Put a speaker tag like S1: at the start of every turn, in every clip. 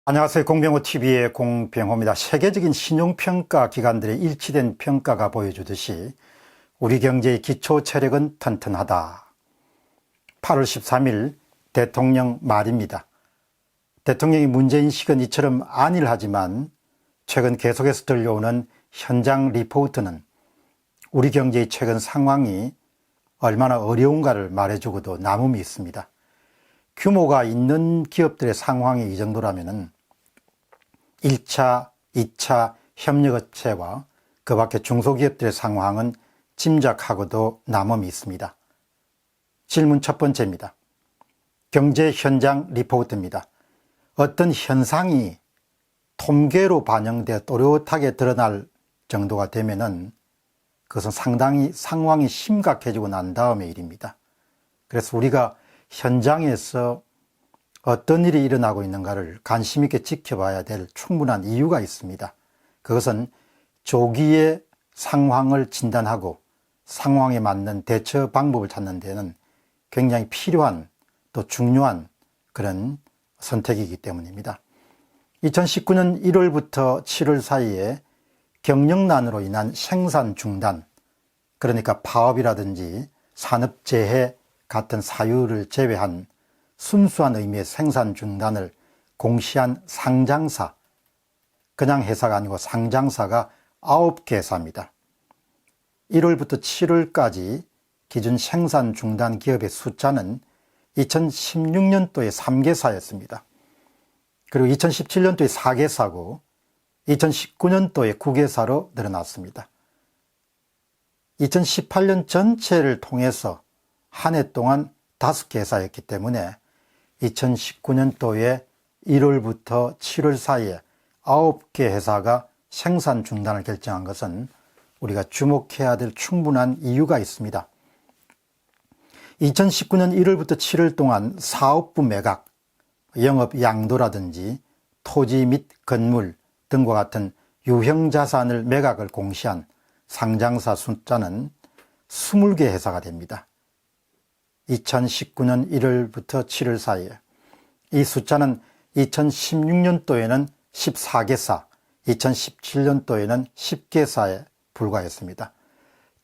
S1: 안녕하세요. 공병호TV의 공병호입니다. 세계적인 신용평가 기관들의 일치된 평가가 보여주듯이 우리 경제의 기초 체력은 튼튼하다. 8월 13일 대통령 말입니다. 대통령이 문제인식은 이처럼 안일하지만 최근 계속해서 들려오는 현장 리포트는 우리 경제의 최근 상황이 얼마나 어려운가를 말해주고도 남음이 있습니다. 규모가 있는 기업들의 상황이 이 정도라면 1차, 2차 협력업체와 그 밖에 중소기업들의 상황은 짐작하고도 남음이 있습니다. 질문 첫 번째입니다. 경제 현장 리포트입니다. 어떤 현상이 통계로 반영되어 또렷하게 드러날 정도가 되면은 그것은 상당히 상황이 심각해지고 난 다음의 일입니다. 그래서 우리가 현장에서 어떤 일이 일어나고 있는가를 관심 있게 지켜봐야 될 충분한 이유가 있습니다. 그것은 조기에 상황을 진단하고 상황에 맞는 대처 방법을 찾는 데는 굉장히 필요한 또 중요한 그런 선택이기 때문입니다. 2019년 1월부터 7월 사이에 경영난으로 인한 생산 중단, 그러니까 파업이라든지 산업재해 같은 사유를 제외한 순수한 의미의 생산 중단을 공시한 상장사, 그냥 회사가 아니고 상장사가 9개 회사입니다. 1월부터 7월까지 기준 생산 중단 기업의 숫자는 2016년도에 3개사였습니다. 그리고 2017년도에 4개사고 2019년도에 9개사로 늘어났습니다. 2018년 전체를 통해서 한 해 동안 5개 회사였기 때문에 2019년도에 1월부터 7월 사이에 9개 회사가 생산 중단을 결정한 것은 우리가 주목해야 될 충분한 이유가 있습니다. 2019년 1월부터 7월 동안 사업부 매각, 영업 양도라든지 토지 및 건물 등과 같은 유형자산을 매각을 공시한 상장사 숫자는 20개 회사가 됩니다. 2019년 1월부터 7월 사이에 이 숫자는 2016년도에는 14개사, 2017년도에는 10개사에 불과했습니다.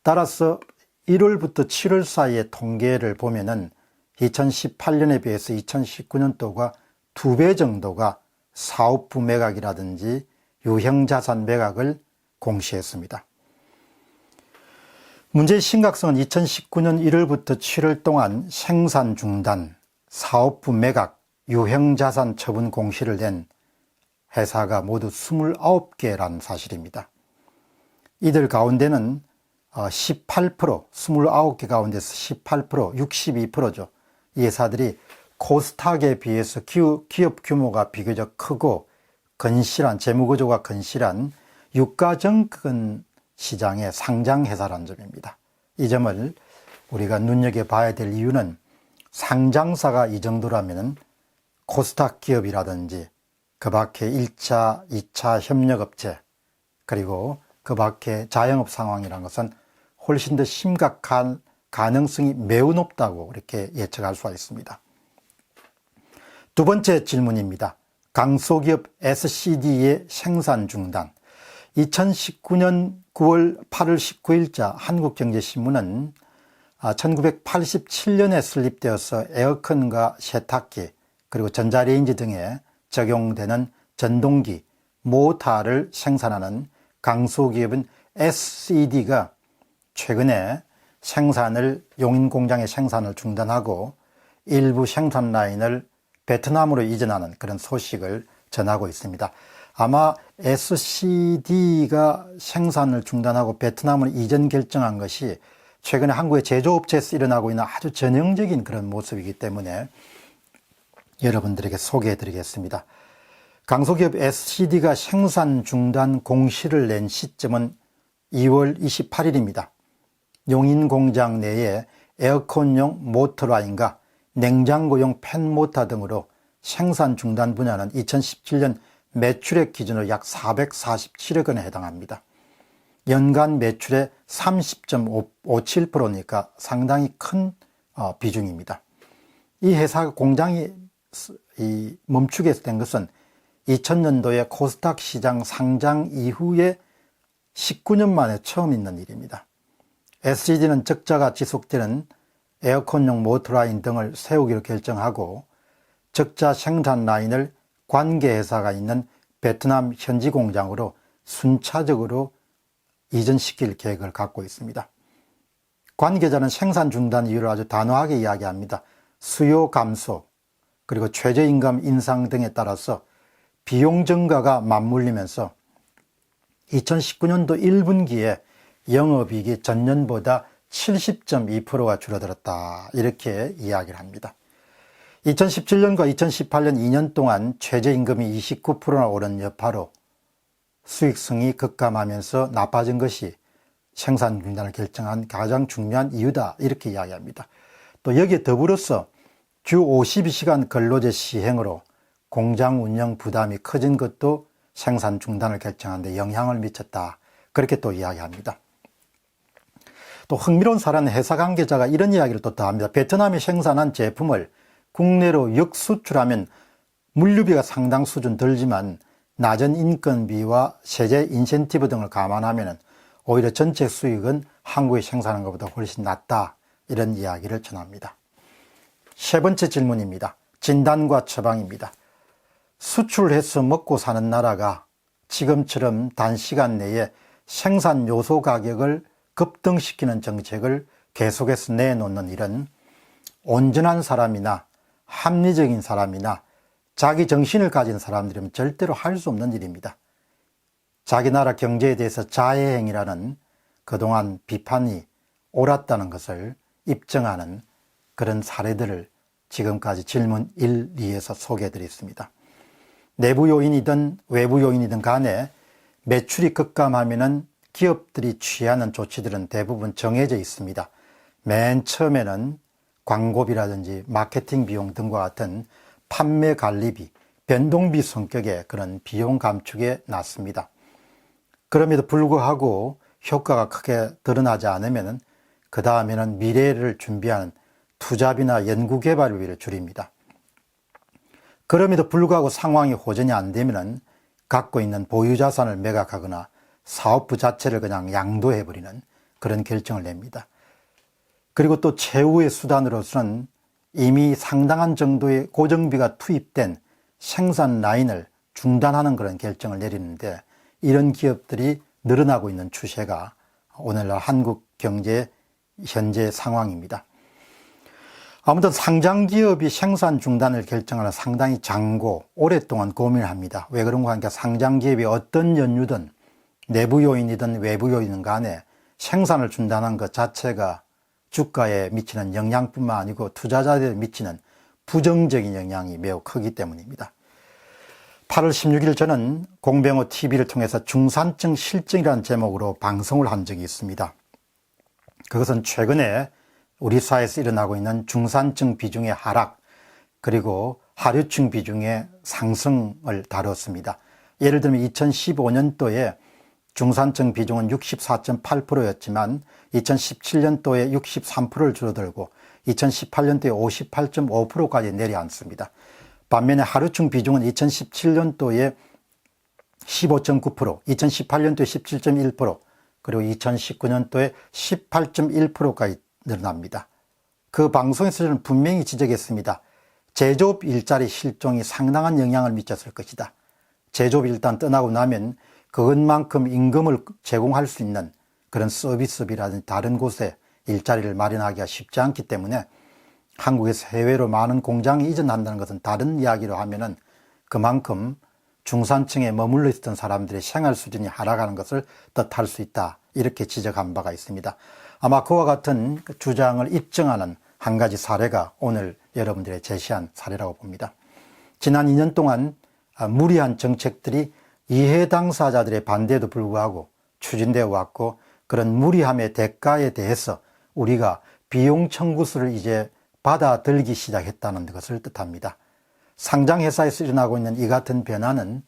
S1: 따라서 1월부터 7월 사이의 통계를 보면은 2018년에 비해서 2019년도가 2배 정도가 사업부 매각이라든지 유형자산 매각을 공시했습니다. 문제의 심각성은 2019년 1월부터 7월 동안 생산 중단, 사업부 매각, 유형자산 처분 공시를 낸 회사가 모두 29개라는 사실입니다. 이들 가운데는 18%, 29개 가운데서 18%, 62%죠. 이 회사들이 코스닥에 비해서 기업 규모가 비교적 크고 건실한, 재무구조가 건실한 유가증권 시장의 상장회사라는 점입니다. 이 점을 우리가 눈여겨봐야 될 이유는 상장사가 이 정도라면 코스닥 기업이라든지 그 밖에 1차, 2차 협력업체 그리고 그 밖에 자영업 상황이라는 것은 훨씬 더 심각한 가능성이 매우 높다고 이렇게 예측할 수가 있습니다. 두 번째 질문입니다. 강소기업 SCD의 생산 중단. 2019년 9월 8월 19일자 한국경제신문은 1987년에 설립되어서 에어컨과 세탁기 그리고 전자레인지 등에 적용되는 전동기, 모터를 생산하는 강소기업인 SCD가 최근에 용인공장의 생산을 중단하고 일부 생산 라인을 베트남으로 이전하는 그런 소식을 전하고 있습니다. 아마 SCD가 생산을 중단하고 베트남으로 이전 결정한 것이 최근에 한국의 제조업체에서 일어나고 있는 아주 전형적인 그런 모습이기 때문에 여러분들에게 소개해 드리겠습니다. 강소기업 SCD가 생산 중단 공시를 낸 시점은 2월 28일입니다. 용인공장 내에 에어컨용 모터라인과 냉장고용 팬모터 등으로 생산 중단 분야는 2017년 매출액 기준으로 약 447억 원에 해당합니다. 연간 매출의 30.57%니까 상당히 큰 비중입니다. 이 회사 공장이 멈추게 된 것은 2000년도에 코스닥 시장 상장 이후에 19년 만에 처음 있는 일입니다. SGD는 적자가 지속되는 에어컨용 모터라인 등을 세우기로 결정하고 적자 생산 라인을 관계회사가 있는 베트남 현지 공장으로 순차적으로 이전시킬 계획을 갖고 있습니다. 관계자는 생산 중단 이유를 아주 단호하게 이야기합니다. 수요 감소, 그리고 최저임금 인상 등에 따라서 비용 증가가 맞물리면서 2019년도 1분기에 영업이익이 전년보다 70.2%가 줄어들었다, 이렇게 이야기를 합니다. 2017년과 2018년 2년 동안 최저임금이 29%나 오른 여파로 수익성이 급감하면서 나빠진 것이 생산 중단을 결정한 가장 중요한 이유다, 이렇게 이야기합니다. 또 여기에 더불어서 주 52시간 근로제 시행으로 공장 운영 부담이 커진 것도 생산 중단을 결정하는 데 영향을 미쳤다, 그렇게 또 이야기합니다. 또 흥미로운 사례는 회사 관계자가 이런 이야기를 또 더합니다. 베트남이 생산한 제품을 국내로 역수출하면 물류비가 상당 수준 들지만 낮은 인건비와 세제 인센티브 등을 감안하면 오히려 전체 수익은 한국이 생산한 것보다 훨씬 낫다, 이런 이야기를 전합니다. 세 번째 질문입니다. 진단과 처방입니다. 수출해서 먹고 사는 나라가 지금처럼 단시간 내에 생산 요소 가격을 급등시키는 정책을 계속해서 내놓는 일은 온전한 사람이나 합리적인 사람이나 자기 정신을 가진 사람들이면 절대로 할 수 없는 일입니다. 자기 나라 경제에 대해서 자해행위라는 그동안 비판이 옳았다는 것을 입증하는 그런 사례들을 지금까지 질문 1, 2에서 소개해 드렸습니다. 내부 요인이든 외부 요인이든 간에 매출이 급감하면은 기업들이 취하는 조치들은 대부분 정해져 있습니다. 맨 처음에는 광고비라든지 마케팅 비용 등과 같은 판매 관리비, 변동비 성격의 그런 비용 감축에 나섭니다. 그럼에도 불구하고 효과가 크게 드러나지 않으면 그 다음에는 미래를 준비하는 투자비나 연구개발비를 줄입니다. 그럼에도 불구하고 상황이 호전이 안 되면 갖고 있는 보유자산을 매각하거나 사업부 자체를 그냥 양도해버리는 그런 결정을 냅니다. 그리고 또 최후의 수단으로서는 이미 상당한 정도의 고정비가 투입된 생산 라인을 중단하는 그런 결정을 내리는데, 이런 기업들이 늘어나고 있는 추세가 오늘날 한국 경제의 현재 상황입니다. 아무튼 상장기업이 생산 중단을 결정하는 상당히 장고, 오랫동안 고민을 합니다. 왜 그런가 하니까 상장기업이 어떤 연유든 내부 요인이든 외부 요인이든 간에 생산을 중단한 것 자체가 주가에 미치는 영향뿐만 아니고 투자자들에 미치는 부정적인 영향이 매우 크기 때문입니다. 8월 16일 저는 공병호 TV를 통해서 중산층 실정이라는 제목으로 방송을 한 적이 있습니다. 그것은 최근에 우리 사회에서 일어나고 있는 중산층 비중의 하락, 그리고 하류층 비중의 상승을 다뤘습니다. 예를 들면 2015년도에 중산층 비중은 64.8%였지만 2017년도에 63%를 줄어들고 2018년도에 58.5%까지 내려앉습니다. 반면에 하루층 비중은 2017년도에 15.9%, 2018년도에 17.1%, 그리고 2019년도에 18.1%까지 늘어납니다. 그 방송에서 저는 분명히 지적했습니다. 제조업 일자리 실종이 상당한 영향을 미쳤을 것이다. 제조업이 일단 떠나고 나면 그것만큼 임금을 제공할 수 있는 그런 서비스업이라든지 다른 곳에 일자리를 마련하기가 쉽지 않기 때문에 한국에서 해외로 많은 공장이 이전한다는 것은 다른 이야기로 하면은 그만큼 중산층에 머물러 있던 사람들의 생활 수준이 하락하는 것을 뜻할 수 있다, 이렇게 지적한 바가 있습니다. 아마 그와 같은 주장을 입증하는 한 가지 사례가 오늘 여러분들의 제시한 사례라고 봅니다. 지난 2년 동안 무리한 정책들이 이해 당사자들의 반대에도 불구하고 추진되어 왔고, 그런 무리함의 대가에 대해서 우리가 비용 청구서를 이제 받아들기 시작했다는 것을 뜻합니다. 상장회사에서 일어나고 있는 이 같은 변화는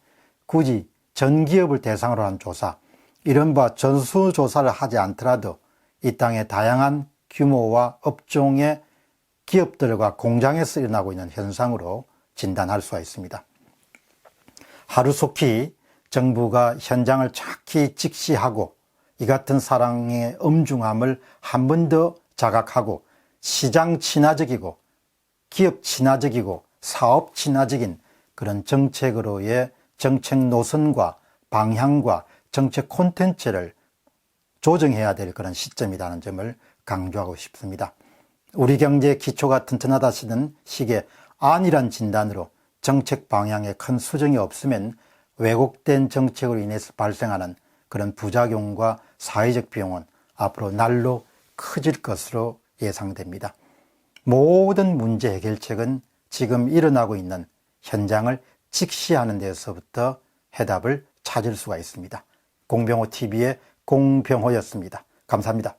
S1: 굳이 전 기업을 대상으로 한 조사, 이른바 전수조사를 하지 않더라도 이 땅의 다양한 규모와 업종의 기업들과 공장에서 일어나고 있는 현상으로 진단할 수가 있습니다. 하루속히 정부가 현장을 정확히 직시하고 이 같은 사랑의 엄중함을 한 번 더 자각하고 시장 친화적이고 기업 친화적이고 사업 친화적인 그런 정책으로의 정책 노선과 방향과 정책 콘텐츠를 조정해야 될 그런 시점이라는 점을 강조하고 싶습니다. 우리 경제의 기초가 튼튼하다시는 식의 안일한 진단으로 정책 방향에 큰 수정이 없으면 왜곡된 정책으로 인해서 발생하는 그런 부작용과 사회적 비용은 앞으로 날로 커질 것으로 예상됩니다. 모든 문제 해결책은 지금 일어나고 있는 현장을 직시하는 데서부터 해답을 찾을 수가 있습니다. 공병호 TV의 공병호였습니다. 감사합니다.